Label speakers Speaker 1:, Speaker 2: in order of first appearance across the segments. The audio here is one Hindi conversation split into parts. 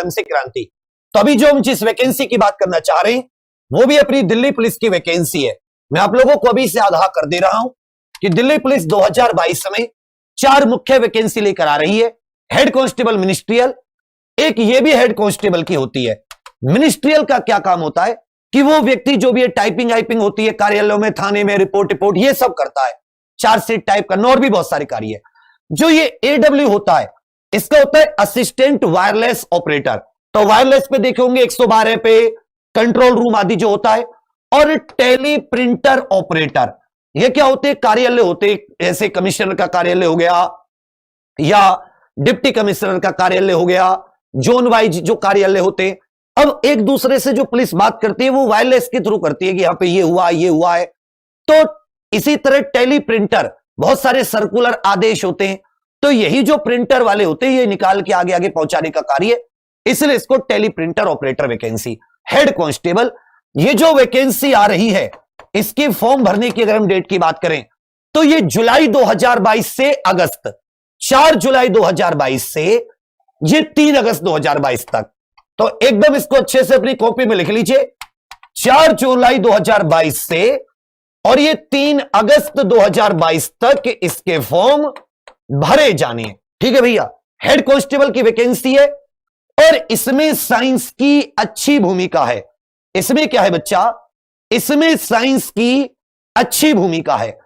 Speaker 1: कलम से क्रांति। तो अभी जो हम जिस वैकेंसी की बात करना चाह रहे हैं वो भी अपनी दिल्ली पुलिस की वैकेंसी है। मैं आप लोगों को अभी से आगाह कर दे रहा हूं कि दिल्ली पुलिस 2022 में 4 मुख्य वैकेंसी लेकर आ रही है। हेड कांस्टेबल मिनिस्ट्रियल, एक ये भी हेड कांस्टेबल की होती है। मिनिस्ट्रियल का क्या काम होता है कि वो व्यक्ति जो भी टाइपिंग वाइपिंग होती है कार्यालयों में, थाने में, रिपोर्ट ये सब करता है, चार्जशीट टाइप करना और भी बहुत सारे कार्य है। जो ये एडब्ल्यू होता है इसका होता है असिस्टेंट वायरलेस ऑपरेटर। तो वायरलेस पे देखे होंगे 112 पे कंट्रोल रूम आदि जो होता है। और टेली प्रिंटर ऑपरेटर, ये क्या होते हैं, कार्यालय होते हैं, जैसे कमिश्नर का कार्यालय हो गया या डिप्टी कमिश्नर का कार्यालय हो गया, जोन वाइज जो कार्यालय होते हैं। अब एक दूसरे से जो पुलिस बात करती है वो वायरलेस के थ्रू करती है कि यहां पे ये हुआ है। तो इसी तरह टेली प्रिंटर, बहुत सारे सर्कुलर आदेश होते हैं, तो यही जो प्रिंटर वाले होते हैं ये निकाल के आगे आगे पहुंचाने का कार्य, इसलिए इसको teleprinter operator vacancy. Head constable, ये जो वैकेंसी आ रही है इसकी फॉर्म भरने की अगर हम डेट की बात करें तो ये जुलाई 2022 से अगस्त, 4 जुलाई 2022 से ये 3 अगस्त 2022 तक। तो एकदम इसको अच्छे से अपनी कॉपी में लिख लीजिए, 4 जुलाई 2022 से और ये 3 अगस्त 2022 तक इसके फॉर्म भरे जाने हैं। ठीक है भैया, हेड कांस्टेबल की वैकेंसी है और इसमें साइंस की अच्छी भूमिका है। इसमें क्या है बच्चा, इसमें साइंस की अच्छी भूमिका है।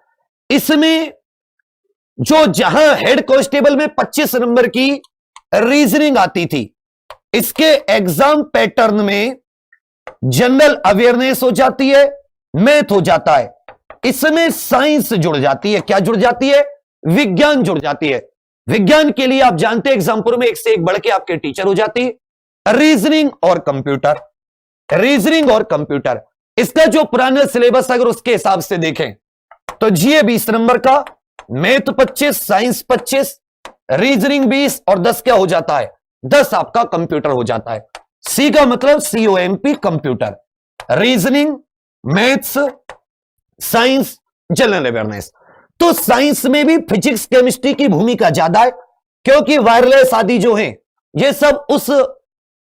Speaker 1: इसमें जो जहां हेड कांस्टेबल में 25 नंबर की रीजनिंग आती थी, इसके एग्जाम पैटर्न में जनरल अवेयरनेस हो जाती है, मैथ हो जाता है, इसमें साइंस जुड़ जाती है। क्या जुड़ जाती है, विज्ञान जुड़ जाती है। विज्ञान के लिए आप जानते हैं एग्जाम्पल में एक से एक बढ़ के आपके टीचर हो जाती है। रीजनिंग और कंप्यूटर, रीजनिंग और कंप्यूटर, इसका जो पुराना सिलेबस अगर उसके हिसाब से देखें तो जीए 20 नंबर का, मैथ 25, साइंस 25, रीजनिंग 20 और 10 क्या हो जाता है, 10 आपका कंप्यूटर हो जाता है। सी का मतलब COMP computer, reasoning, maths, science, general awareness. तो साइंस में भी फिजिक्स केमिस्ट्री की भूमिका ज्यादा है क्योंकि वायरलेस आदि जो है ये सब उस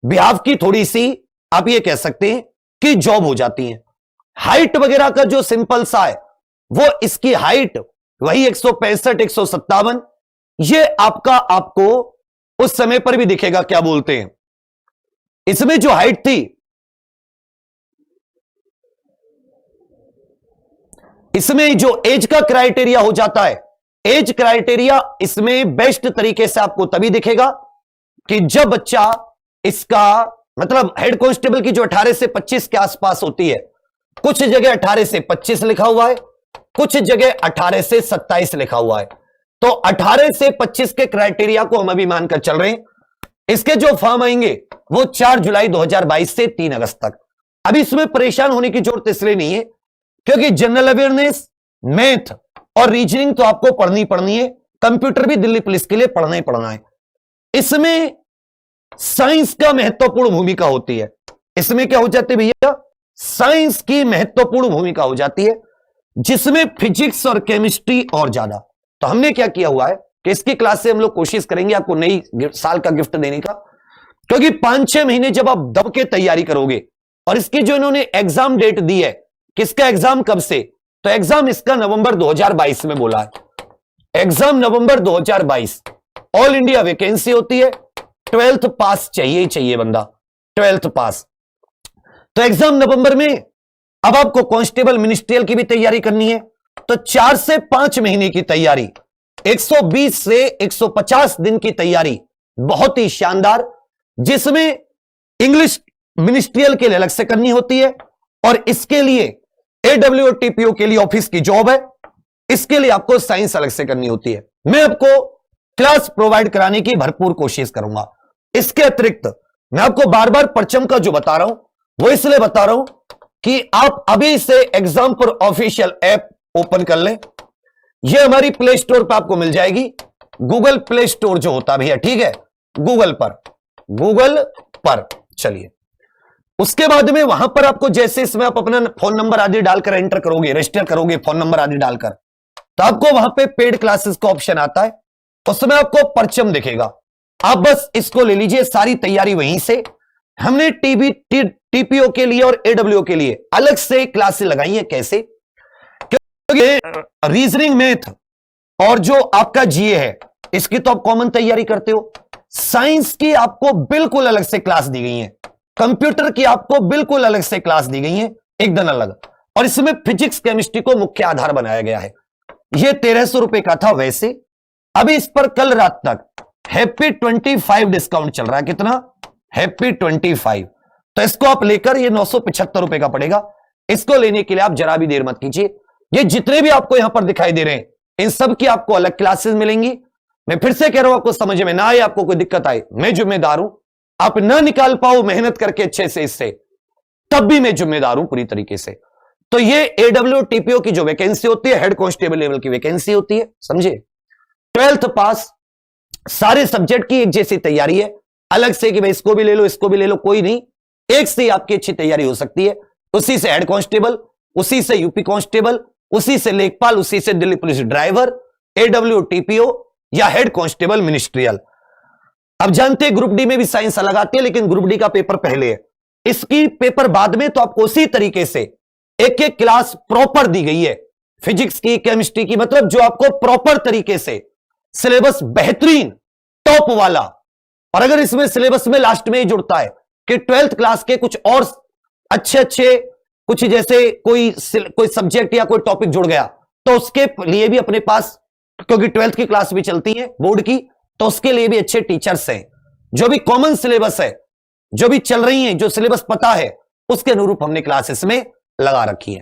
Speaker 1: बिहाव की थोड़ी सी आप ये कह सकते हैं कि जॉब हो जाती है। हाइट वगैरह का जो सिंपल सा है वो इसकी हाइट वही 165 157, ये आपको उस समय पर भी दिखेगा। क्या बोलते हैं, इसमें जो हाइट थी इसमें जो एज का क्राइटेरिया हो जाता है, एज क्राइटेरिया इसमें बेस्ट तरीके से आपको तभी दिखेगा कि जब बच्चा इसका मतलब हेड कांस्टेबल की जो 18 से 25 के आसपास होती है, कुछ जगह 18 से 25 लिखा हुआ है, कुछ जगह 18 से 27 लिखा हुआ है। तो 18 से 25 के क्राइटेरिया को हम अभी मानकर चल रहे हैं। इसके जो फॉर्म आएंगे वो 4 जुलाई 2022 से 3 अगस्त तक। अभी इसमें परेशान होने की जरूरत इसलिए नहीं है क्योंकि जनरल अवेयरनेस, मैथ और रीजनिंग तो आपको पढ़नी है, कंप्यूटर भी दिल्ली पुलिस के लिए पढ़ना ही पढ़ना है। इसमें साइंस का महत्वपूर्ण भूमिका होती है। इसमें क्या हो जाती है भैया, साइंस की महत्वपूर्ण भूमिका हो जाती है जिसमें फिजिक्स और केमिस्ट्री और ज्यादा। तो हमने क्या किया हुआ है कि इसकी क्लास से हम लोग कोशिश करेंगे आपको नई साल का गिफ्ट देने का, क्योंकि 5-6 महीने जब आप दब के तैयारी करोगे और इसकी जो इन्होंने एग्जाम डेट दी है, किसका एग्जाम कब से, तो एग्जाम इसका नवंबर 2022 में बोला है। एग्जाम नवंबर 2022, ऑल इंडिया वैकेंसी होती है, 12th पास चाहिए ही चाहिए बंदा, 12th पास। तो एग्जाम नवंबर में, अब आपको कांस्टेबल मिनिस्ट्रियल की भी तैयारी करनी है, तो 4 से 5 महीने की तैयारी, 120 से 150 दिन की तैयारी, बहुत ही शानदार, जिसमें इंग्लिश मिनिस्ट्रियल के लिए अलग से करनी होती है और इसके लिए AW और TPO के लिए ऑफिस की जॉब है, इसके लिए आपको साइंस अलग से करनी होती है। मैं आपको क्लास प्रोवाइड कराने की भरपूर कोशिश करूंगा। इसके अतिरिक्त मैं आपको बार बार परचम का जो बता रहा हूं वो इसलिए बता रहा हूं कि आप अभी से एग्जाम पर ऑफिशियल ऐप ओपन कर लें। ये हमारी प्ले स्टोर पर आपको मिल जाएगी, गूगल प्ले स्टोर जो होता है भैया, ठीक है, गूगल पर चलिए। उसके बाद में वहां पर आपको जैसे इसमें आप अपना फोन नंबर आदि डालकर एंटर करोगे, रजिस्टर करोगे फोन नंबर आदि डालकर, तो आपको वहां पे पेड क्लासेस का ऑप्शन आता है, उसमें आपको परचम दिखेगा। आप बस इसको ले लीजिए, सारी तैयारी वहीं से। हमने टीपीओ के लिए और एडब्ल्यू के लिए अलग से क्लासेस लगाई है। कैसे? क्योंकि रीजनिंग, मैथ और जो आपका जीए है, इसकी तो आप कॉमन तैयारी करते हो। साइंस की आपको बिल्कुल अलग से क्लास दी गई है, कंप्यूटर की आपको बिल्कुल अलग से क्लास दी गई है, एकदम अलग। और इसमें फिजिक्स केमिस्ट्री को मुख्य आधार बनाया गया है। यह 1300 रुपए का था वैसे। अभी इस पर कल रात तक हैप्पी 25 डिस्काउंट चल रहा है। कितना? हैप्पी 25। तो इसको आप लेकर, ये 975 रुपए का पड़ेगा। इसको लेने के लिए आप जरा भी देर मत कीजिए। ये जितने भी आपको यहां पर दिखाई दे रहे हैं, इन सब की आपको अलग क्लासेस मिलेंगी। मैं फिर से कह रहा हूं, आपको समझ में ना आए, आपको कोई दिक्कत आए, मैं जिम्मेदार हूं। आप ना निकाल पाओ मेहनत करके अच्छे से इससे, तब भी मैं जिम्मेदार हूं पूरी तरीके से। तो ये एडब्ल्यू टीपीओ की जो वैकेंसी होती है, हेड कांस्टेबल लेवल की वैकेंसी होती है, समझे। 12th पास, सारे सब्जेक्ट की एक जैसी तैयारी है। अलग से कि भाई इसको भी ले लो, इसको भी ले लो, कोई नहीं। एक से आपकी अच्छी तैयारी हो सकती है। उसी से हेड कांस्टेबल, उसी से यूपी कांस्टेबल, उसी से लेखपाल, उसी से दिल्ली पुलिस ड्राइवर, एडब्ल्यू टीपीओ या हेड कांस्टेबल मिनिस्ट्रियल। अब जानते हैं ग्रुप डी में भी साइंस अलग आती है, लेकिन ग्रुप डी का पेपर पहले है, इसकी पेपर बाद में। तो आपको उसी तरीके से एक एक क्लास प्रॉपर दी गई है, फिजिक्स की, केमिस्ट्री की, मतलब जो आपको प्रॉपर तरीके से सिलेबस बेहतरीन टॉप वाला। और अगर इसमें सिलेबस में लास्ट में ही जुड़ता है कि 12th क्लास के कुछ और अच्छे अच्छे, कुछ जैसे कोई सब्जेक्ट या कोई टॉपिक जुड़ गया, तो उसके लिए भी अपने पास, क्योंकि 12th की क्लास भी चलती है बोर्ड की, तो उसके लिए भी अच्छे टीचर्स हैं। जो भी कॉमन सिलेबस है, जो भी चल रही हैं, जो सिलेबस पता है, उसके अनुरूप हमने क्लासेस में लगा रखी है।